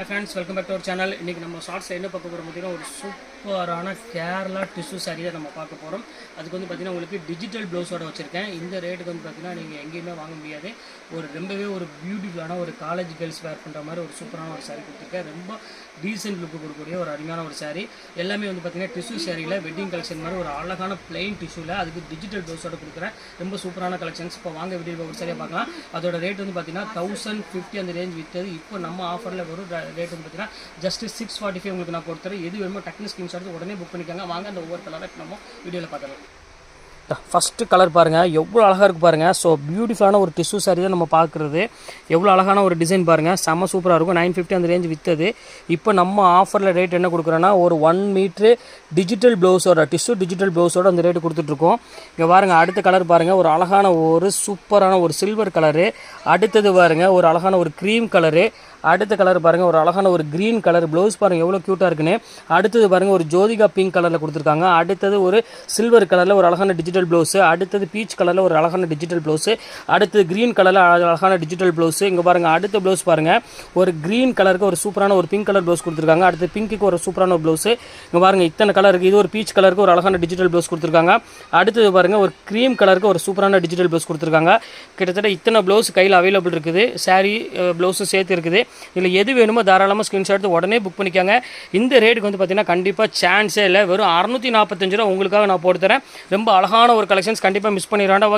Hi friends, welcome back to our channel. இன்றைக்கி நம்ம ஷார்ட்ஸில் என்ன பார்க்க போகிறோம் பார்த்தீங்கன்னா ஒரு சூப்பரான கேரளா டிஷ்யூ சாரீ தான் நம்ம பார்க்க போகிறோம். அதுக்கு வந்து பார்த்திங்கன்னா உங்களுக்கு டிஜிட்டல் ப்ளவுஸோட வச்சுருக்கேன். இந்த ரேட்டுக்கு வந்து பார்த்திங்கன்னா நீங்கள் எங்கேயுமே வாங்க முடியாது. ரொம்பவே ஒரு பியூட்டிஃபுல்லான ஒரு காலேஜ் கேர்ள்ஸ் வேர் பண்ணுற மாதிரி ஒரு சூப்பரான ஒரு சாரீ கொடுத்துருக்கேன். ரொம்ப டீசென்ட் லுக்கு கொடுக்கக்கூடிய ஒரு அருமையான ஒரு சாரீ. எல்லாமே வந்து பார்த்திங்கன்னா டிஷ்யூ சாரியில் வெட்டிங் கலெக்ஷன் மாதிரி ஒரு அழகான பிளைன் டிஷ்யூவில் அதுக்கு டிஜிட்டல் ப்ளவுஸோட கொடுக்குறேன். ரொம்ப சூப்பரான கலெக்ஷன்ஸ். இப்போ வாங்க வீடியோ ஒரு சாரியாக பார்க்கலாம். அதோட ரேட் வந்து பார்த்திங்கன்னா 1050 அந்த ரேஞ்ச் விற்றது. இப்போ நம்ம ஆஃபரில் வரும் ரேட் வந்து பார்த்தீங்கன்னா ஜஸ்ட் 645 உங்களுக்கு நான் கொடுத்துறேன். எது வேணுமோ டக்குனு ஸ்க்ரீன்ஷாட் உடனே புக் பண்ணிக்காங்க. வாங்க அந்த ஒவ்வொரு கலராக நம்ம வீடியோவில் பார்க்கலாம். ஃபஸ்ட்டு கலர் பாருங்கள், எவ்வளோ அழகாக இருக்குது பாருங்கள். ஸோ பியூட்டிஃபுல்லான ஒரு டிஷ்யூ சாரி தான் நம்ம பார்க்குறது. எவ்வளோ அழகான ஒரு டிசைன் பாருங்கள், செம்ம சூப்பராக இருக்கும். 950 அந்த ரேஞ்ச் விற்றது. இப்போ நம்ம ஆஃபரில் ரேட் என்ன கொடுக்குறோன்னா ஒரு 1 மீட்ரு டிஜிட்டல் ப்ளவுஸோட டிஜிட்டல் ப்ளவுஸோட அந்த ரேட்டு கொடுத்துட்ருக்கோம். இங்கே பாருங்கள், அடுத்த கலர் பாருங்கள், ஒரு அழகான ஒரு சூப்பரான ஒரு சில்வர் கலரு. அடுத்தது பாருங்கள், ஒரு அழகான ஒரு க்ரீம் கலரு. அடுத்த கலர் பாருங்கள், ஒரு அழகான ஒரு க்ரீன் கலர். ப்ளவுஸ் பாருங்கள் எவ்வளோ க்யூட்டாக இருக்குன்னு. அடுத்தது பாருங்கள், ஒரு ஜோதிகா பிங்க் கலரில் கொடுத்துருக்காங்க. அடுத்தது ஒரு சில்வர் கலரில் ஒரு அழகான டிஜிட்டல் ப்ளவுஸு. அடுத்தது பீச் கலரில் ஒரு அழகான டிஜிட்டல் ப்ளவுஸு. அடுத்தது க்ரீன் கலரில் அழகான டிஜிட்டல் ப்ளவுஸு. இங்கே பாருங்கள், அடுத்த ப்ளவுஸ் பாருங்கள், ஒரு க்ரீன் கலருக்கு ஒரு சூப்பரான ஒரு பிங்க் கலர் ப்ளவுஸ் கொடுத்துருக்காங்க. அடுத்து பிங்க்குக்கு ஒரு சூப்பரான ஒரு ப்ளவுஸு. இங்கே பாருங்கள், இத்தனை கலர் இருக்குது. இது ஒரு பீச் கலருக்கு ஒரு அழகான டிஜிட்டல் ப்ளவுஸ் கொடுத்துருக்காங்க. அடுத்தது பாருங்கள், ஒரு க்ரீம் கலருக்கு ஒரு சூப்பரான டிஜிட்டல் ப்ளவுஸ் கொடுத்துருக்காங்க. கிட்டத்தட்ட இத்தனை ப்ளவுஸ் கையில் அவைலபிள் இருக்குது. சாரீ ப்ளவுஸும் சேர்த்து இருக்குது. இதில் எது வேணுமோ தாராளமாக ஸ்க்ரீன்ஷாட் எடுத்து உடனே புக் பண்ணிக்காங்க. இந்த ரேட்டுக்கு வந்து பார்த்தீங்கன்னா கண்டிப்பாக சான்ஸே இல்லை. வெறும் 645 ரூபா உங்களுக்காக நான் போட்டு தரேன். ரொம்ப அழகான ஒரு கலெக்ஷன்ஸ். கண்டிப்பாக மிஸ் பண்ணிடுறாண்டா.